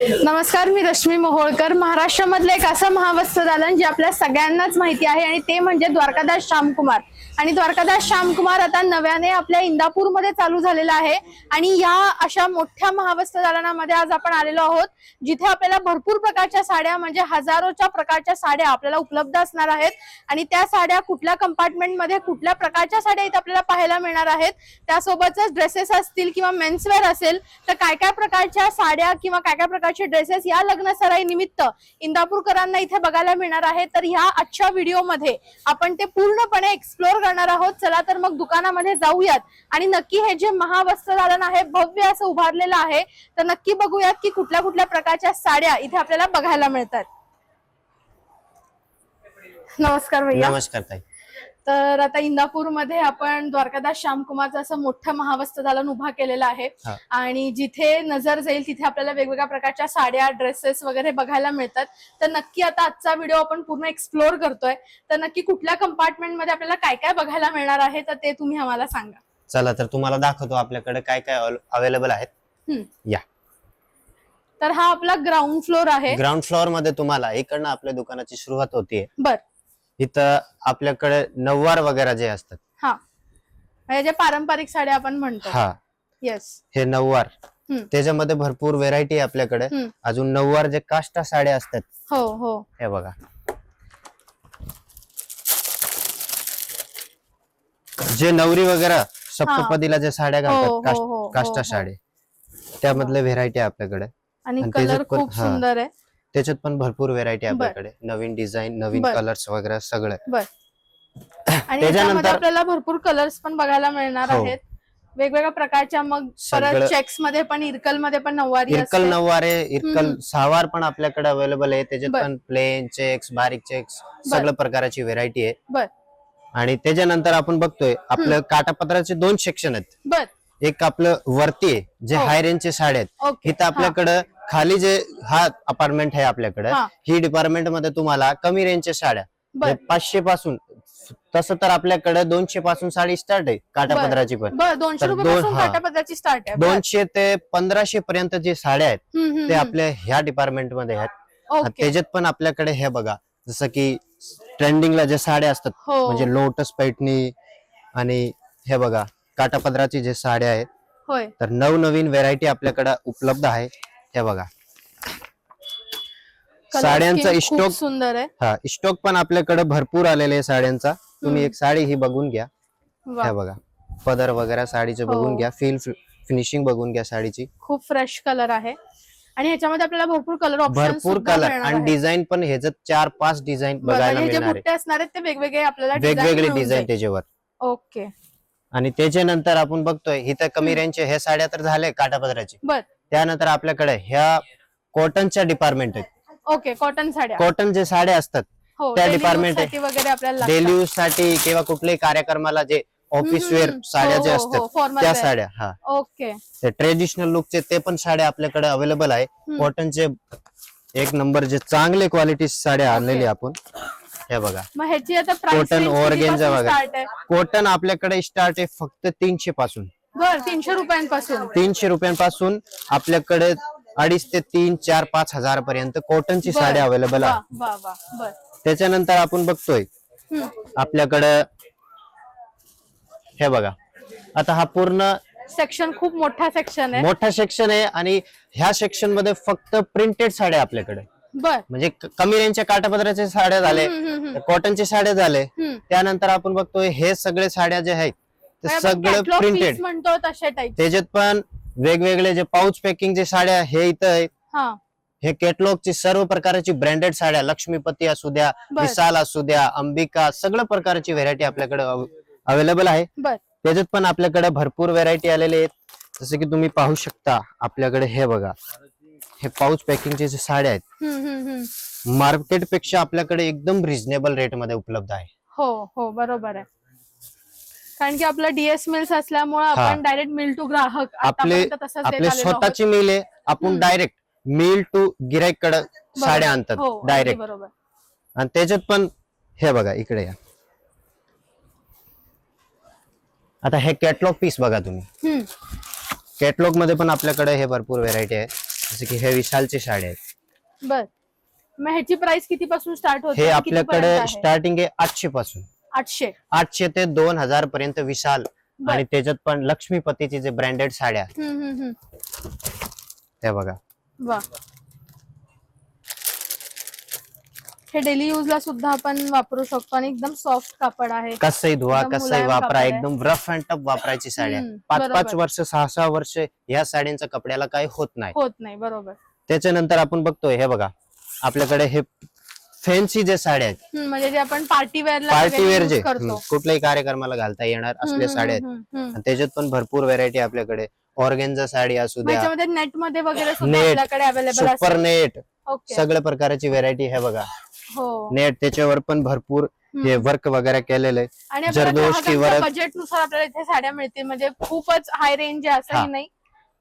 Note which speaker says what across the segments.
Speaker 1: नमस्कार, मी रश्मी मोहोळकर. महाराष्ट्रामधलं एक असं महावस्त्र दालन जे आपल्या सगळ्यांनाच माहिती आहे आणि ते म्हणजे द्वारकादास श्यामकुमार. आणि द्वारकादास श्यामकुमार आता नव्याने आपल्या इंदापूरमध्ये चालू झालेला आहे. आणि या अशा मोठ्या महावस्त्र दालनामध्ये आज आपण आलेलो आहोत, जिथे आपल्याला भरपूर प्रकारच्या साड्या म्हणजे हजारोच्या प्रकारच्या साड्या आपल्याला उपलब्ध असणार आहेत. आणि त्या साड्या कुठल्या कंपार्टमेंटमध्ये कुठल्या प्रकारच्या साड्या इथे आपल्याला पाहायला मिळणार आहेत, त्यासोबतच ड्रेसेस असतील किंवा मेन्सवेअर असेल तर काय काय प्रकारच्या साड्या किंवा काय काय प्रकारचे ड्रेसेस या लग्न सराई निमित्त इंदापूरकरांना इथे बघायला मिळणार आहे. तर ह्या आजच्या व्हिडिओमध्ये आपण ते पूर्णपणे एक्सप्लोर करणार आहोत. चला तर मग दुकानामध्ये जाऊयात आणि नक्की हे जे महावस्त्र दालन आहे भव्य असं उभारलेलं आहे, तर नक्की बघूयात की कुठल्या कुठल्या प्रकारच्या साड्या इथे आपल्याला बघायला मिळतात. नमस्कार भैया.
Speaker 2: नमस्कार ताई.
Speaker 1: तर आता इंदापूरमध्ये आपण द्वारकादास श्यामकुमारचं असं मोठं महावस्त्र दालन उभा केलेलं आहे आणि जिथे नजर जाईल तिथे आपल्याला वेगवेगळ्या प्रकारच्या साड्या ड्रेसेस वगैरे बघायला मिळतात. तर नक्की आता आजचा व्हिडिओ आपण पूर्ण एक्सप्लोर करतोय, तर नक्की कुठल्या कंपार्टमेंटमध्ये आपल्याला काय काय बघायला मिळणार आहे तर ते तुम्ही आम्हाला सांगा.
Speaker 2: चला तर तुम्हाला दाखवतो आपल्याकडे काय काय अवेलेबल आहेत. या
Speaker 1: तर हा आपला ग्राउंड फ्लोर आहे.
Speaker 2: ग्राउंड फ्लोअर मध्ये तुम्हाला इकडनं आपल्या दुकानाची सुरुवात होतीये.
Speaker 1: बर,
Speaker 2: इथं आपल्याकडे नऊवार वगैरे जे असतात,
Speaker 1: हा म्हणजे जे पारंपरिक साड्या आपण म्हणतो,
Speaker 2: हा
Speaker 1: येस,
Speaker 2: हे नऊवार, त्याच्यामध्ये भरपूर व्हेरायटी आहे आपल्याकडे. अजून नऊवार जे काष्टा साड्या असतात,
Speaker 1: हो हो,
Speaker 2: हे बघा, जे नवरी वगैरे सप्तपदीला जे साड्या घालतात, काष्टा साड्या, त्यामधले व्हेरायटी आहे आपल्याकडे.
Speaker 1: आणि कलर खूप सुंदर आहे.
Speaker 2: त्याच्यात पण भरपूर व्हेरायटी आपल्याकडे, नवीन डिझाईन, नवीन कलर्स वगैरे सगळे.
Speaker 1: आणि त्याच्यामध्ये आपल्याला भरपूर कलर्स पण बघायला मिळणार आहेत वेगवेगळ्या प्रकारच्या. मग परत चेक्स मध्ये पण, इरकल मध्ये पण नऊवारी,
Speaker 2: इरकल नऊवारे, इरकल सहावार पण आपल्याकडे अवेलेबल आहे. त्याच्यात पण प्लेन चेक्स, बारीक चेक्स, सगळ्या प्रकारची व्हेरायटी आहे. आणि त्याच्यानंतर आपण बघतोय आपलं काटापत्राचे दोन सेक्शन आहेत. एक आपलं वरती आहे जे हाय रेंजचे साड्या आहेत. इथं आपल्याकडं खाली जे हा अपार्टमेंट आहे आपल्याकडे, ही डिपार्टमेंट मध्ये तुम्हाला कमी रेंजच्या साड्या 500 पासून, तसं तर आपल्याकडे 200 पासून साडी स्टार्ट आहे काटापत्राची पण. 200 ते 1500 पर्यंत जे साड्या आहेत ते आपल्या ह्या डिपार्टमेंट मध्ये आहेत. त्याच्यात पण आपल्याकडे हे बघा, जसं की ट्रेंडिंगला जे साड्या असतात, म्हणजे लोटस पैठणी, आणि हे बघा काटापदराची जे साड्या आहेत, तर नवनवीन व्हेरायटी आपल्याकडे उपलब्ध आहे. हे बघा, साड्यांचा स्टॉक
Speaker 1: सुंदर आहे.
Speaker 2: हा, स्टॉक पण आपल्याकडे भरपूर आलेले आहे साड्यांचा. तुम्ही एक साडी ही बघून घ्या. हे बघा, पदर वगैरे साडीचे बघून घ्या, फिनिशिंग बघून घ्या साडीची.
Speaker 1: खूप फ्रेश कलर आहे आणि ह्याच्यामध्ये आपल्याला भरपूर कलर ऑप्शन्स,
Speaker 2: भरपूर कलर आणि डिझाईन पण ह्याच्यात 4-5 डिझाईन बघायला मिळणार आहे.
Speaker 1: असणार आहेत ते वेगवेगळे आपल्याला
Speaker 2: वेगवेगळे डिझाईन त्याच्यावर.
Speaker 1: ओके.
Speaker 2: आणि त्याच्यानंतर आपण बघतोय इथं कमी रेंजचे हे साड्या तर झाले काटापदराची. त्यानंतर आपल्याकडे ह्या कॉटनच्या डिपार्टमेंट आहेत.
Speaker 1: ओके, कॉटन साड्या,
Speaker 2: कॉटन जे साड्या असतात त्या डिपार्टमेंट
Speaker 1: आहे.
Speaker 2: डेली यूज साठी किंवा कुठल्याही कार्यक्रमाला जे ऑफिस वेअर साड्या जे असतात त्या साड्या, हा
Speaker 1: ओके,
Speaker 2: ते ट्रेडिशनल लुकचे ते पण साड्या आपल्याकडे अवेलेबल आहे. कॉटनचे एक नंबर जे चांगले क्वालिटी साड्या आणलेली आपण. हे बघा, कॉटन ऑर्गेन्झा वगैरे. कॉटन आपल्याकडे स्टार्ट आहे फक्त 300 पासून.
Speaker 1: 300 रुपयांपासून,
Speaker 2: 300 रुपयांपासून आपल्याकडे 2.5 ते 3, 4, 5 हजार पर्यंत कॉटनची साडी अवेलेबल आहे. त्याच्यानंतर आपण बघतोय आपल्याकडे, हे बघा, आता हा पूर्ण
Speaker 1: सेक्शन खूप मोठा सेक्शन आहे.
Speaker 2: मोठा सेक्शन आहे आणि ह्या सेक्शन मध्ये फक्त प्रिंटेड साड्या आपल्याकडे. म्हणजे कमी रेंजच्या काटापदराच्या साड्या झाले, कॉटनच्या साड्या झाले. त्यानंतर आपण बघतोय हे सगळे साड्या जे आहेत ते सगळे प्रिंटेड
Speaker 1: म्हणतो तशा टाइप.
Speaker 2: त्याच्यात पण वेगवेगळे जे पाऊच पॅकिंग जे साड्या हे इथं आहेत. हे कॅटलॉगची सर्व प्रकारची ब्रँडेड साड्या, लक्ष्मीपती असू द्या, विशाल असू द्या, अंबिका, सगळ्या प्रकारची व्हेरायटी आपल्याकडे अवेलेबल आहे. त्याच्यात पण आपल्याकडे भरपूर व्हेरायटी आलेले आहेत. जसं की तुम्ही पाहू शकता आपल्याकडे, हे बघा, हे पाऊच पॅकिंगचे जे साड्या आहेत मार्केट पेक्षा आपल्याकडे एकदम रिझनेबल रेट मध्ये उपलब्ध आहे.
Speaker 1: हो हो, बरोबर आहे. कारण की आपलं डीएस मिल्स असल्यामुळे आपण डायरेक्ट मिल टू ग्राहक,
Speaker 2: आपले स्वतःची मिल आहे. आपण डायरेक्ट मिल टू गिराईक कडे साड्या आणतात डायरेक्ट. आणि त्याच्यात पण हे बघा, इकडे या, आता हे कॅटलॉग पीस बघा तुम्ही. कॅटलॉग मध्ये पण आपल्याकडे हे भरपूर व्हेरायटी आहे. जसे की हे विशालची साडी आहेत.
Speaker 1: बर, मग ह्याची प्राइस किती पासून स्टार्ट होते?
Speaker 2: हे
Speaker 1: आणि कितीपर्यंत
Speaker 2: आपल्याकडे
Speaker 1: आहे?
Speaker 2: स्टार्टिंग आहे 800 पासून.
Speaker 1: 800.
Speaker 2: 800 ते 2000 पर्यंत विशाल.
Speaker 1: बर.
Speaker 2: आणि त्याच्यात पण लक्ष्मीपतीची जे ब्रँडेड साड्या त्या बघा.
Speaker 1: वा, हे डेली यूज ला सुद्धा आपण वापरू शकतो आणि एकदम सॉफ्ट कापड आहे.
Speaker 2: कसंही धुवा,
Speaker 1: एकदम
Speaker 2: कसंही
Speaker 1: मुलायम
Speaker 2: वापरा,
Speaker 1: कापड आहे.
Speaker 2: एकदम रफ अँड टफ वापरायची साड्या.
Speaker 1: हम्म,
Speaker 2: 5-5
Speaker 1: बरोबर.
Speaker 2: वर्ष 6-6 वर्ष या साड्यांच्या कपड्याला काही होत नाही.
Speaker 1: होत नाही, बरोबर.
Speaker 2: त्याच्यानंतर आपण बघतोय हे बघा, आपल्याकडे हे फॅन्सी जे साड्या आहेत,
Speaker 1: म्हणजे जे आपण पार्टी वेअर ला
Speaker 2: पार्टी वेअर जे
Speaker 1: करतो.
Speaker 2: कुठल्याही कार्यक्रमाला घालता येणार असल्या साड्या आहेत. आणि त्याच्यात पण भरपूर व्हेरायटी आपल्याकडे. ऑर्गेन्झा साडी असू द्या,
Speaker 1: त्याच्यामध्ये नेट मध्ये वगैरे सुद्धा
Speaker 2: नेट,
Speaker 1: आपल्याकडे अवेलेबल
Speaker 2: सुपर नेट,
Speaker 1: ओके.
Speaker 2: सगळ्या प्रकारची व्हेरायटी हे बघा.
Speaker 1: हो,
Speaker 2: नेट त्याच्यावर पण भरपूर हे वर्क वगैरे केलेलं आहे.
Speaker 1: आणि
Speaker 2: जरदोश की वर्क.
Speaker 1: बजेट नुसार आपल्याला इथे साड्या मिळतील. म्हणजे खूपच हाय रेंज आहे
Speaker 2: हा.
Speaker 1: असंही नाही,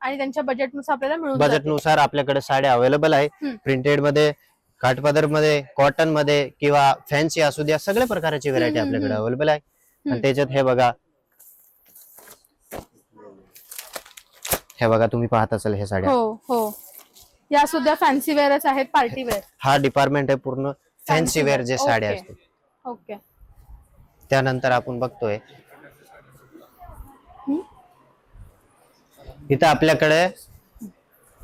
Speaker 1: आणि त्यांच्या बजेट नुसार आपल्याला मिळून
Speaker 2: बजेट
Speaker 1: जातील.
Speaker 2: नुसार आपल्याकडे साड्या अवेलेबल आहे. प्रिंटेड मध्ये, काठपदर मध्ये, कॉटन मध्ये किंवा फॅन्सी असू द्या, सगळ्या प्रकारची व्हेरायटी आपल्याकडे अवेलेबल आहे. आणि त्याच्यात हे बघा तुम्ही पाहत असाल हे साड्या.
Speaker 1: हो हो, या सुद्धा फॅन्सी वेअरच आहेत, पार्टी वेअर.
Speaker 2: हा डिपार्टमेंट आहे पूर्ण फॅन्सी वेअर जे साड्या
Speaker 1: ओके.
Speaker 2: असतात.
Speaker 1: ओके.
Speaker 2: त्यानंतर आपण बघतोय इथं आपल्याकडे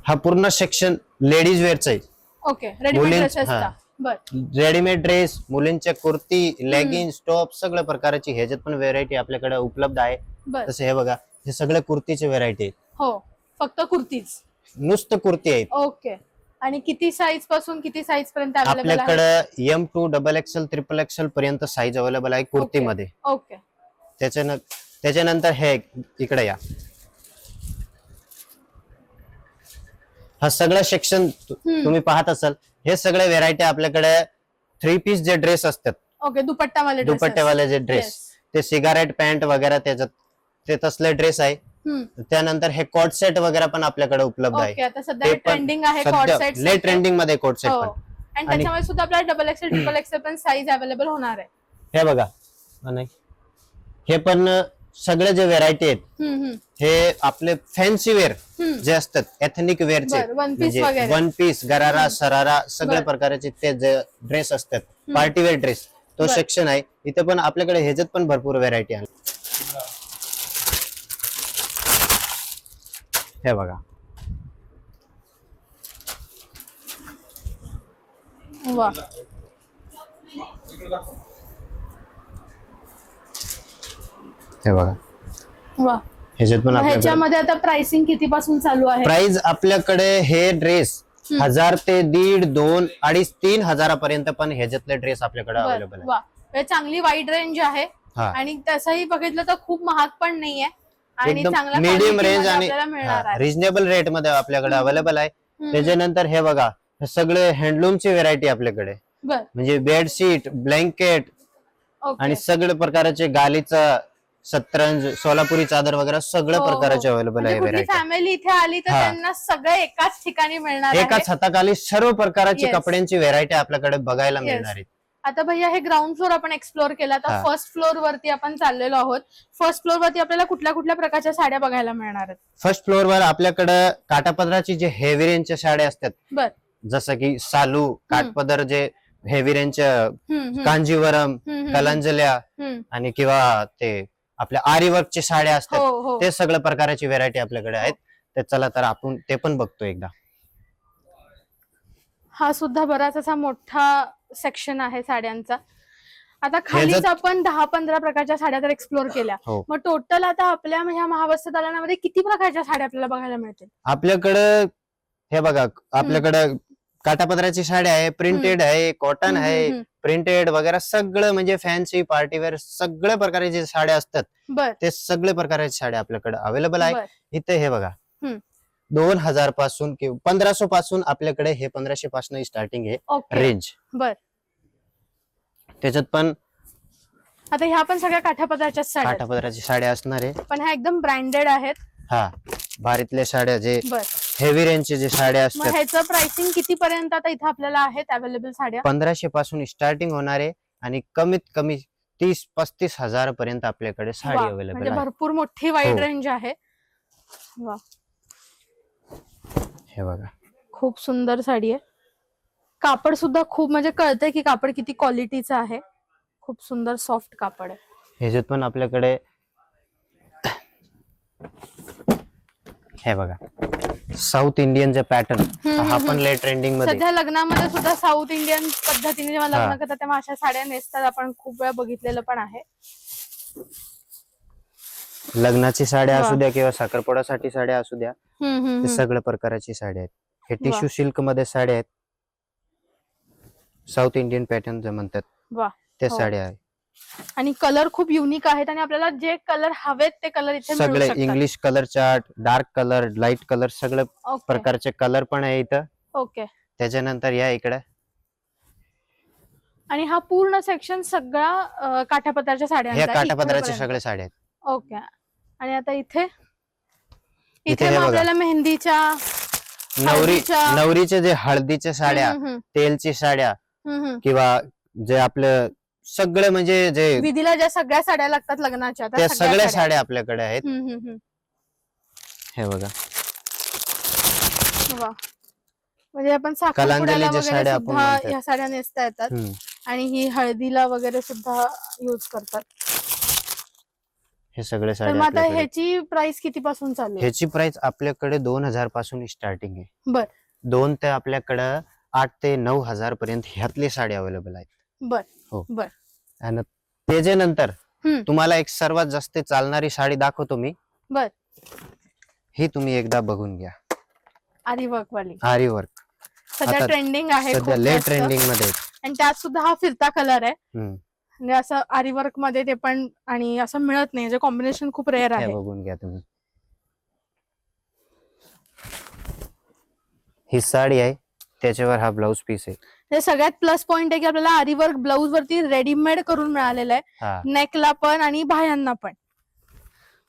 Speaker 2: हा पूर्ण सेक्शन लेडीज वेअरचा आहे.
Speaker 1: ओके, रेडीमेड
Speaker 2: मुलीं-
Speaker 1: ड्रेसेसचा.
Speaker 2: हा.
Speaker 1: बर,
Speaker 2: रेडीमेड ड्रेस, मुलींच्या कुर्ती, लेगिन्स, टॉप, सगळ्या प्रकारची ह्याच्यात पण व्हेरायटी आपल्याकडे उपलब्ध आहे.
Speaker 1: बर.
Speaker 2: तसे हे बघा, हे सगळे कुर्तीचे व्हेरायटी आहेत.
Speaker 1: हो, फक्त कुर्तीज.
Speaker 2: नुसतं कुर्ती आहेत.
Speaker 1: ओके. आणि किती साईज पासून किती साईज पर्यंत अवेलेबल आहे?
Speaker 2: आपल्याकडे M2 XXL XXL पर्यंत साईज अवेलेबल आहे कुर्तीमध्ये.
Speaker 1: ओके.
Speaker 2: त्याच्यानंतर हे इकडे या, हा सगळं सेक्शन तुम्ही पाहत असाल. हे सगळे व्हेरायटी आपल्याकडे 3 पीस जे ड्रेस असतात,
Speaker 1: ओके, दुपट्टावाले
Speaker 2: दुपट्ट्यावाले जे ड्रेस, ते सिगारेट पॅन्ट वगैरे त्याच्यात ते तसले ड्रेस आहे. त्यानंतर हे कॉट सेट वगैरे पण आपल्याकडे उपलब्ध आहे.
Speaker 1: ओके, आता सध्या ट्रेंडिंग आहे कॉट सेट.
Speaker 2: लेट ट्रेंडिंग मध्ये कॉट सेट पण.
Speaker 1: आणि त्याच्यामध्ये सुद्धा आपल्याला XXL XXL पण साईज अवेलेबल होणार आहे.
Speaker 2: हे बघा, नाही हे पण सगळे जे व्हेरायटी आहेत हे आपले फॅन्सी वेअर जे असतात, एथनिक वेअरचे,
Speaker 1: वन पीस वगैरे.
Speaker 2: वन पीस, गरारा, सरारा, सगळ्या प्रकारचे ते जे ड्रेस असतात, पार्टी वेअर ड्रेस, तो सेक्शन आहे. इथे पण आपल्याकडे ह्याच्यात पण भरपूर व्हेरायटी आहे. हे बघा,
Speaker 1: वा,
Speaker 2: हे बघा,
Speaker 1: वा.
Speaker 2: ह्याच्यात पण आपल्याकडे
Speaker 1: ह्याच्यामध्ये आता प्राइसिंग किती पासून चालू आहे?
Speaker 2: प्राइस आपल्याकडे हे ड्रेस 1000 ते 1,500, 2,000, 2,500, 3,000 पर्यंत पण ह्याच्यातले ड्रेस आपल्याकडे अवेलेबल आहे.
Speaker 1: वा, म्हणजे चांगली वाईड रेंज आहे.
Speaker 2: हा.
Speaker 1: आणि तसंही बघितलं तर खूप महाग पण नाहीये, आणि
Speaker 2: एकदम
Speaker 1: चांगला
Speaker 2: मीडियम रेंज आणि
Speaker 1: आपल्याला मिळणार आहे.
Speaker 2: रिजनेबल रेट मध्ये आपल्याकडे अवेलेबल आहे. त्याच्यानंतर हे बघा, हे सगळे हँडलूमची व्हेरायटी आपल्याकडे,
Speaker 1: बर,
Speaker 2: म्हणजे बेडशीट, ब्लँकेट
Speaker 1: ओके.
Speaker 2: आणि सगळे प्रकारचे गालीचा, सतरंज, सोलापुरी चादर वगैरे सगळ्या
Speaker 1: हो, हो.
Speaker 2: प्रकारचे अवेलेबल आहे
Speaker 1: म्हणजे कुठली
Speaker 2: व्हेरायटी.
Speaker 1: फॅमिली इथे आली तर
Speaker 2: हा.
Speaker 1: त्यांना सगळे एकाच ठिकाणी मिळणार आहे.
Speaker 2: एकाच हाताखाली सर्व प्रकारची
Speaker 1: Yes.
Speaker 2: कपड्यांची व्हेरायटी आपल्याकडे बघायला
Speaker 1: Yes.
Speaker 2: मिळणार आहे.
Speaker 1: आता भैया हे ग्राउंड फ्लोर आपण एक्सप्लोर केला, तर
Speaker 2: हा.
Speaker 1: फर्स्ट फ्लोर वरती आपण चाललेलो आहोत. फर्स्ट फ्लोर वरती आपल्याला कुठल्या कुठल्या प्रकारच्या साड्या बघायला मिळणार आहेत?
Speaker 2: फर्स्ट फ्लोअर वर आपल्याकडे काठापदराची जे हेवी रेंजच्या साड्या असतात,
Speaker 1: बर,
Speaker 2: जसं की सालू, काठपदर, जे हेवी रेंजच्या, कांजीवरम, कलांजल्या आणि किंवा ते आपल्या आरी वर्कच्या साड्या
Speaker 1: हो
Speaker 2: असतात,
Speaker 1: हो.
Speaker 2: ते सगळ्या प्रकारची व्हेरायटी आपल्याकडे आहेत. तर चला तर आपण ते पण बघतो एकदा.
Speaker 1: हा सुद्धा बराच असा मोठा सेक्शन आहे साड्यांचा. आता खालीच आपण 10-15 प्रकारच्या साड्या तर एक्सप्लोर केल्या.
Speaker 2: हो.
Speaker 1: मग टोटल आता आपल्या ह्या महावस्त्र दालनामध्ये किती प्रकारच्या साड्या आपल्याला बघायला मिळतील?
Speaker 2: आपल्याकडं हे बघा, आपल्याकडं काठापदराची साड्या आहे, प्रिंटेड आहे, कॉटन आहे, प्रिंटेड वगैरे सगळं, म्हणजे फॅन्सी, पार्टीवेअर, सगळ्या प्रकारचे जे साड्या असतात
Speaker 1: बर,
Speaker 2: ते सगळ्या प्रकारच्या साड्या आपल्याकडे अवेलेबल आहे.
Speaker 1: बर.
Speaker 2: इथे हे बघा, 2000 पासून किंवा 1500 पासून आपल्याकडे हे 1500 पासून स्टार्टिंग आहे
Speaker 1: ओके.
Speaker 2: रेंज.
Speaker 1: बर.
Speaker 2: त्याच्यात पण
Speaker 1: आता ह्या पण सगळ्या काठापदराच्या साड्या आहेत.
Speaker 2: काठापदराची साड्या असणार आहे.
Speaker 1: पण ह्या एकदम ब्रँडेड आहेत.
Speaker 2: हा, भारीतल्या साड्या, जे
Speaker 1: बर.
Speaker 2: हेवी रेंजचे जे साड्या
Speaker 1: मग
Speaker 2: असतात,
Speaker 1: ह्याचं प्राइसिंग किती पर्यंत आता इथे आपल्याला आहेत अवेलेबल साड्या?
Speaker 2: 1500 पासून स्टार्टिंग होणार आहे आणि कमीत कमी 30-35 हजार पर्यंत आपल्याकडे साडी
Speaker 1: वा,
Speaker 2: अवेलेबल
Speaker 1: म्हणजे
Speaker 2: आहे.
Speaker 1: भरपूर मोठी वाईड
Speaker 2: हो.
Speaker 1: रेंज आहे. वा,
Speaker 2: हे बघा,
Speaker 1: खूप सुंदर साडी आहे. कापड सुद्धा खूप म्हणजे कळतंय की कापड किती क्वालिटीचं आहे. खूप सुंदर सॉफ्ट कापड आहे.
Speaker 2: ह्याच्यात पण आपल्याकडे हे बघा साऊथ इंडियनचे पॅटर्न हा पण लेट ट्रेंडिंग मध्ये.
Speaker 1: सध्या लग्नामध्ये सुद्धा साऊथ इंडियन पद्धतीने जेव्हा
Speaker 2: हा.
Speaker 1: लग्न करतात तेव्हा अशा साड्या नेसतात. आपण खूप वेळा बघितलेलं पण आहे.
Speaker 2: लग्नाची साड्या
Speaker 1: वा.
Speaker 2: असू द्या किंवा साखरपुड्यासाठी साड्या असू द्या, ते सगळ्या प्रकारची साड्या आहेत. हे
Speaker 1: वा.
Speaker 2: टिश्यू सिल्क मध्ये साड्या आहेत. साऊथ इंडियन पॅटर्न जे म्हणतात
Speaker 1: वा.
Speaker 2: त्या
Speaker 1: हो.
Speaker 2: साड्या आहेत.
Speaker 1: आणि कलर खूप युनिक आहेत आणि आपल्याला जे कलर हवेत ते कलर इथे मिळू
Speaker 2: सगळे
Speaker 1: शकतात.
Speaker 2: English colour chart, dark colour, light colour, सगळे
Speaker 1: ओके
Speaker 2: प्रकारचे कलर पण आहे इथं.
Speaker 1: ओके.
Speaker 2: त्याच्यानंतर या इकडे
Speaker 1: आणि हा पूर्ण सेक्शन सगळा काठापदराच्या साड्यांचा
Speaker 2: ह्या
Speaker 1: आहे,
Speaker 2: काठापदराच्या
Speaker 1: इथपर्यंत.
Speaker 2: सगळ्या साड्या आहेत.
Speaker 1: ओके. आणि आता इथे
Speaker 2: इथे
Speaker 1: मग
Speaker 2: हे बघा.
Speaker 1: आपल्याला मेहंदीच्या
Speaker 2: नवरीचे जे हळदीच्या साड्या, तेलची साड्या किंवा जे आपलं सगळं म्हणजे जे
Speaker 1: विधीला ज्या सगळ्या साड्या लागतात लग्नाच्या
Speaker 2: त्या सगळ्या साड्या आपल्याकडे आहेत. हे बघा
Speaker 1: वा. म्हणजे आपण
Speaker 2: कलांजली
Speaker 1: साखरपुड्याला
Speaker 2: ज्या
Speaker 1: वगैरे
Speaker 2: साड्या आपण
Speaker 1: सुद्धा
Speaker 2: म्हणतात.
Speaker 1: ह्या साड्या नेसता येतात. आणि ही हळदीला वगैरे सुद्धा युज करतात.
Speaker 2: हे सगळे
Speaker 1: तर
Speaker 2: साड्या
Speaker 1: मग आता
Speaker 2: आपल्याकडे.
Speaker 1: ह्याची प्राइस किती पासून चालू आहे?
Speaker 2: ह्याची प्राइस आपल्याकडे 2000 पासून स्टार्टिंग आहे.
Speaker 1: बर
Speaker 2: 2 ते आपल्याकडे 8 ते 9000 पर्यंत ह्यातली साडी अवेलेबल आहेत.
Speaker 1: बर
Speaker 2: हो.
Speaker 1: बर.
Speaker 2: आणि त्याच्यानंतर
Speaker 1: हम्म.
Speaker 2: तुम्हाला एक सर्वात जास्त चालणारी साडी दाखवतो मी.
Speaker 1: बर.
Speaker 2: ही तुम्ही एकदा बघून घ्या.
Speaker 1: आरी वर्क वाली
Speaker 2: आरी वर्क
Speaker 1: सध्या
Speaker 2: आता
Speaker 1: ट्रेंडिंग आहे
Speaker 2: सध्या
Speaker 1: खूप
Speaker 2: लेट
Speaker 1: जास्त.
Speaker 2: ट्रेंडिंग मध्ये आहे.
Speaker 1: आणि त्यात सुद्धा हा फिरता कलर आहे.
Speaker 2: हम्म.
Speaker 1: म्हणजे असं आरी वर्क मध्ये ते पण आणि असं मिळत नाही. कॉम्बिनेशन खूप रेअर
Speaker 2: हे
Speaker 1: आहे.
Speaker 2: बघून घ्या तुम्ही. ही साडी आहे, त्याच्यावर हा ब्लाउज पीस आहे.
Speaker 1: हे सगळ्यात प्लस पॉइंट आहे की आपल्याला आरी वर्क ब्लाऊज वरती रेडीमेड करून मिळालेलं आहे.
Speaker 2: हा
Speaker 1: नेकला पण आणि बाह्यांना पण.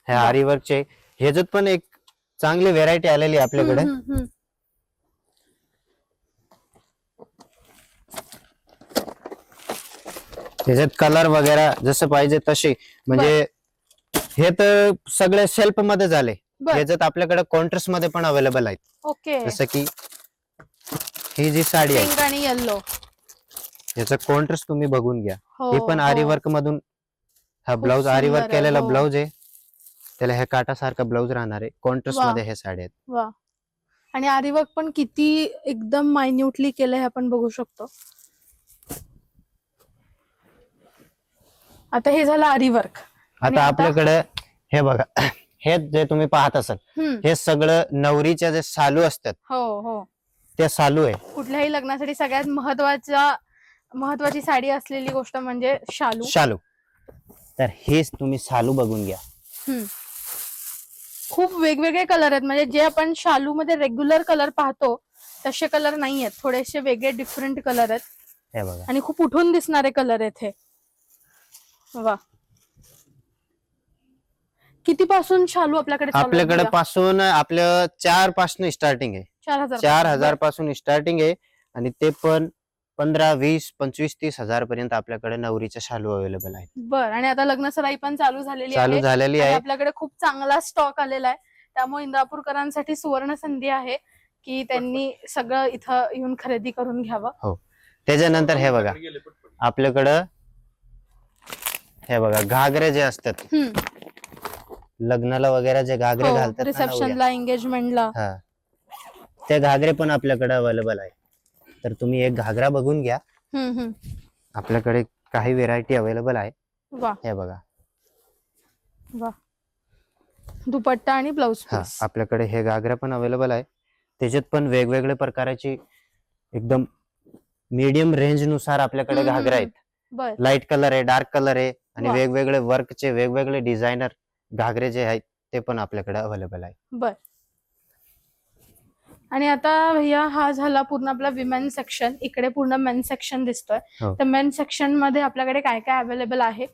Speaker 2: ह्या आरी वर्कचे ह्याच्यात पण एक चांगली व्हेरायटी आलेली आहे आपल्याकडे. ह्याच्यात कलर वगैरे जसं पाहिजे तसे म्हणजे हे तर सगळे सेल्फ मध्ये झाले.
Speaker 1: बर.
Speaker 2: ह्याच्यात आपल्याकडे कॉन्ट्रास्ट मध्ये पण अवेलेबल आहेत.
Speaker 1: ओके.
Speaker 2: जसं की ही जी साडी आहे
Speaker 1: पिंक आणि येल्लो.
Speaker 2: याचा कॉन्ट्रास्ट तुम्ही बघून घ्या.
Speaker 1: हो,
Speaker 2: ही पण आरी
Speaker 1: हो.
Speaker 2: वर्क मधून हा
Speaker 1: खूप
Speaker 2: ब्लाउज आरी
Speaker 1: सुंदर
Speaker 2: वर्क
Speaker 1: आहे,
Speaker 2: केलेला
Speaker 1: हो.
Speaker 2: ब्लाउज आहे. त्याला हे काटासारखा ब्लाउज राहणार आहे. कॉन्ट्रास्ट
Speaker 1: वा.
Speaker 2: मध्ये हे साडी आहेत.
Speaker 1: वा. आणि आरी वर्क पण किती एकदम मायन्युटली केलंय हे आपण बघू शकतो. आता हे झालं आरी वर्क.
Speaker 2: आता आपल्याकडे हे बघा हे जे तुम्ही पाहत असाल हे सगळं नवरीच्या जे सालू असतात
Speaker 1: हो हो
Speaker 2: ते सालू आहे.
Speaker 1: कुठल्याही लग्नासाठी सगळ्यात महत्वाची साडी असलेली गोष्ट म्हणजे शालू.
Speaker 2: शालू. तर हेच तुम्ही सालू बघून घ्या.
Speaker 1: खूप वेगवेगळे कलर आहेत. म्हणजे जे आपण शालू मध्ये रेग्युलर कलर पाहतो तसे कलर नाही आहेत. थोडेसे वेगळे डिफरंट कलर आहेत.
Speaker 2: हे बघा
Speaker 1: आणि खूप उठून दिसणारे कलर आहेत हे. वा. किती पासून शालू आपल्याकडे चालू आहे?
Speaker 2: आपल्याकडे पासून आपलं 4 पासून स्टार्टिंग आहे. 4000 पासून स्टार्टिंग आहे. आणि ते पण 15, 20, 25, 30 हजार पर्यंत आपल्याकडे नवरीच्या शालू अवेलेबल आहेत.
Speaker 1: बर. आणि आता लग्न सराई पण चालू झालेली
Speaker 2: चालू झालेली
Speaker 1: आणि
Speaker 2: आहे.
Speaker 1: आपल्याकडे खूप चांगला स्टॉक आलेला आहे. त्यामुळे इंदापूरकरांसाठी सुवर्ण संधी आहे की त्यांनी सगळं इथं येऊन खरेदी करून घ्यावं.
Speaker 2: हो. त्याच्यानंतर हे बघा आपल्याकडं हे बघा घागरे जे असतात लग्नाला वगैरे जे घागरे घालतात ना नवऱ्या,
Speaker 1: रिसेप्शनला, एंगेजमेंटला.
Speaker 2: हा ते घागरे पण आपल्याकडे अवेलेबल आहे. तर तुम्ही एक घागरा बघून घ्या. आपल्याकडे काही व्हेरायटी अवेलेबल आहे.
Speaker 1: वा.
Speaker 2: हे बघा
Speaker 1: वा. दुपट्टा आणि ब्लाउज
Speaker 2: हा
Speaker 1: पीस.
Speaker 2: आपल्याकडे हे घागरा पण अवेलेबल आहे. त्याच्यात पण वेगवेगळे प्रकाराची एकदम मीडियम रेंज नुसार आपल्याकडे घागरा आहेत.
Speaker 1: बर.
Speaker 2: लाईट कलर आहे, डार्क कलर आहे आणि
Speaker 1: वा.
Speaker 2: वेगवेगळे वर्कचे वेगवेगळे डिझायनर घागरे जे आहेत ते पण आपल्याकडे अवेलेबल आहे.
Speaker 1: बर. आणि आता भैया हा झाला पूर्ण आपला विमेन सेक्शन. इकडे पूर्ण मेन सेक्शन दिसतोय.
Speaker 2: हो.
Speaker 1: तर मेन सेक्शन मध्ये आपल्याकडे काय काय अवेलेबल आहे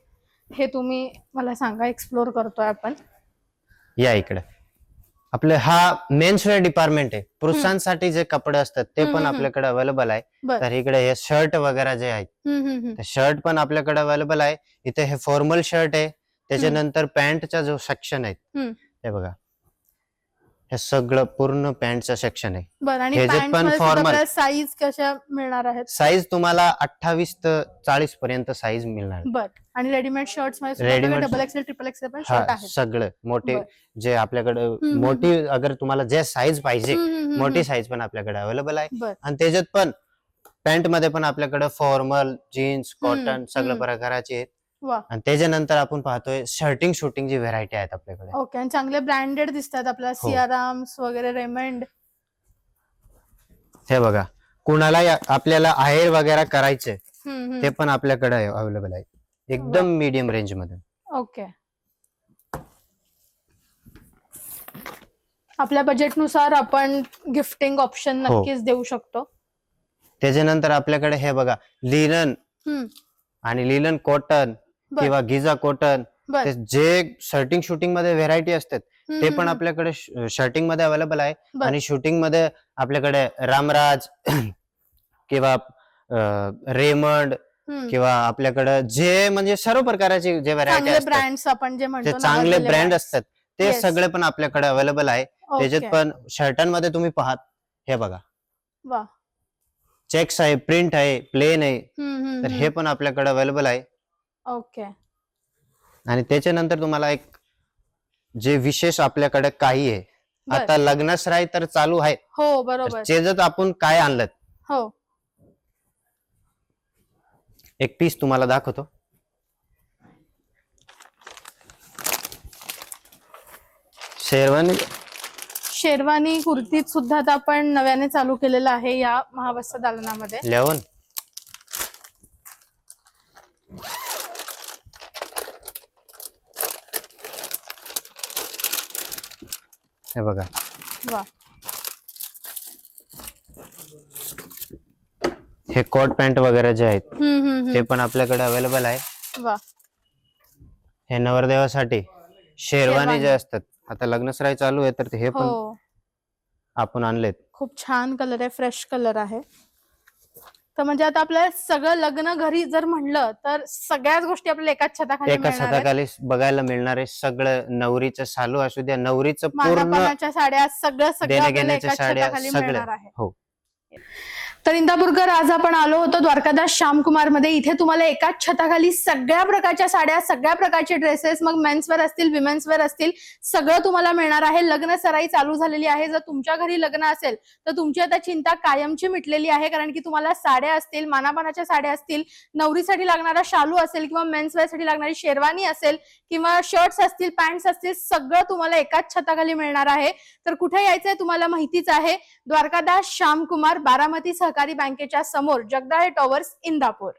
Speaker 1: हे तुम्ही मला सांगा. एक्सप्लोर करतोय आपण.
Speaker 2: या इकडे आपले हा मेन्सवेअर डिपार्टमेंट आहे. पुरुषांसाठी जे कपडे असतात ते पण आपल्याकडे अवेलेबल आहे.
Speaker 1: बर.
Speaker 2: तर इकडे हे शर्ट वगैरे जे आहेत ते शर्ट पण आपल्याकडे अवेलेबल आहे. इथे हे फॉर्मल शर्ट आहे. त्याच्यानंतर पॅन्टचा जो सेक्शन आहे हे बघा हे सगळं पूर्ण पॅन्टचं सेक्शन आहे.
Speaker 1: बरं, आणि
Speaker 2: ह्याच्यात
Speaker 1: पॅन्ट
Speaker 2: पण
Speaker 1: मध्ये सुद्धा
Speaker 2: formal.
Speaker 1: आपल्याला साईज कशा मिळणार आहेत?
Speaker 2: साईज तुम्हाला 28 ते 40 पर्यंत साईज मिळणार.
Speaker 1: बरं, आणि रेडीमेड शर्ट्स मध्ये सुद्धा
Speaker 2: Readymade-
Speaker 1: double XL triple XL पण
Speaker 2: हा
Speaker 1: शर्ट आहेत.
Speaker 2: सगळं मोठे
Speaker 1: बरं.
Speaker 2: जे आपल्याकडे
Speaker 1: हम्म.
Speaker 2: मोठी अगर तुम्हाला जे साईज पाहिजे
Speaker 1: हम्म.
Speaker 2: मोठी साईज पण आपल्याकडे अवेलेबल आहे.
Speaker 1: बरं.
Speaker 2: आणि त्याच्यात पण पॅन्ट मध्ये पण आपल्याकडे फॉर्मल, जीन्स, कॉटन सगळ्या प्रकाराचे आहेत.
Speaker 1: वा.
Speaker 2: आणि त्याच्यानंतर आपण पाहतोय शर्टिंग शूटिंग ची व्हेरायटी आहेत आपल्याकडे.
Speaker 1: ओके, आणि चांगले ब्रँडेड दिसतात आपल्याला,
Speaker 2: हो.
Speaker 1: सियाराम्स वगैरे, रेमंड.
Speaker 2: हे बघा, कुणाला आपल्याला आहेर वगैरे करायचे
Speaker 1: हम्म.
Speaker 2: ते पण आपल्याकडे अवेलेबल आहे एकदम मीडियम रेंज मध्ये.
Speaker 1: ओके, आपल्या बजेटनुसार आपण गिफ्टिंग ऑप्शन
Speaker 2: हो.
Speaker 1: नक्कीच देऊ शकतो.
Speaker 2: त्याच्यानंतर आपल्याकडे हे बघा, लिनन
Speaker 1: हम्म.
Speaker 2: आणि लिनन कॉटन
Speaker 1: बर.
Speaker 2: किंवा गिझा कॉटन,
Speaker 1: बर.
Speaker 2: ते जे शर्टिंग शूटिंग मध्ये व्हेरायटी असतात ते पण
Speaker 1: हम्म.
Speaker 2: आपल्याकडे शर्टिंग मध्ये अवेलेबल आहे.
Speaker 1: बर.
Speaker 2: आणि शूटिंग मध्ये आपल्याकडे रामराज किंवा रेमंड
Speaker 1: हम्म.
Speaker 2: किंवा आपल्याकडे जे म्हणजे सर्व प्रकारचे जे व्हेरायटी
Speaker 1: चांगले
Speaker 2: असतात
Speaker 1: ब्रँड्स आपण जे
Speaker 2: ते
Speaker 1: म्हणतो,
Speaker 2: चांगले
Speaker 1: नावाजलेले
Speaker 2: ब्रँड
Speaker 1: brands.
Speaker 2: असतात ते
Speaker 1: Yes.
Speaker 2: सगळे पण आपल्याकडे अवेलेबल आहे.
Speaker 1: ओके.
Speaker 2: त्याच्यात पण शर्टांमध्ये तुम्ही पाहात हे बघा,
Speaker 1: वा.
Speaker 2: चेक्स आहे, प्रिंट आहे, प्लेन आहे,
Speaker 1: हम्म.
Speaker 2: तर हे पण आपल्याकडे अवेलेबल आहे.
Speaker 1: ओके.
Speaker 2: आणि त्याच्यानंतर तुम्हाला एक जे विशेष आपल्याकडे काही आहे,
Speaker 1: बर.
Speaker 2: आता लग्नसराई तर चालू आहे,
Speaker 1: हो, बरोबर.
Speaker 2: त्याच्यात आपण काय आणलं
Speaker 1: हो.
Speaker 2: एक पीस तुम्हाला दाखवतो.
Speaker 1: शेरवानी कुर्तीत सुद्धा आता आपण नव्याने चालू केलेलं आहे या महावस्त्र दालनामध्ये.
Speaker 2: लेवन हे बघा,
Speaker 1: वा.
Speaker 2: हे कोट पॅन्ट वगैरे जे आहेत
Speaker 1: हम्म.
Speaker 2: ते पण आपल्याकडे अवेलेबल आहे.
Speaker 1: वा.
Speaker 2: हे नवरदेवासाठी शेरवानी जे असतात, आता लग्नसराई चालू आहे तर हे पण
Speaker 1: हो,
Speaker 2: आपण आणलेत.
Speaker 1: खूप छान कलर आहे, फ्रेश कलर आहे. तर म्हणजे आता आपल्याला सगळं लग्न घरी जर म्हणलं तर सगळ्याच गोष्टी आपल्याला एकाच छताखाली
Speaker 2: एका
Speaker 1: मिळणार आहेत.
Speaker 2: छताखाली बघायला मिळणार आहे. सगळं नवरीचं सालू असू द्या, नवरीचं पूर्ण
Speaker 1: मानापनाच्या साड्या, सगळं आपल्याला
Speaker 2: देण्याघेण्याच्या
Speaker 1: एकाच
Speaker 2: साड्या
Speaker 1: छताखाली
Speaker 2: सगळं.
Speaker 1: मिळणार आहे.
Speaker 2: हो.
Speaker 1: तर इंदापूरकर, आज आपण आलो होतो द्वारकादास श्यामकुमार मध्ये. इथे तुम्हाला एकाच छताखाली सगळ्या प्रकारच्या साड्या, सगळ्या प्रकारचे ड्रेसेस, मग मेन्सवेअर असतील, विमेन्सवेअर असतील, सगळं तुम्हाला मिळणार आहे. लग्न सराई चालू झालेली आहे. जर तुमच्या घरी लग्न असेल तर तुमची आता चिंता कायमची मिटलेली आहे, कारण की तुम्हाला साड्या असतील, मानापानाच्या साड्या असतील, नवरीसाठी लागणारा शालू असेल किंवा मेन्सवेअरसाठी लागणारी शेरवानी असेल किंवा शर्ट्स असतील, पॅन्ट्स असतील, सगळं तुम्हाला एकाच छताखाली मिळणार आहे. तर कुठे यायचंय तुम्हाला माहितीच आहे, द्वारकादास श्यामकुमार, बारामती सहकारी बँकेच्या समोर, जगदाळे टॉवर्स, इंदापूर.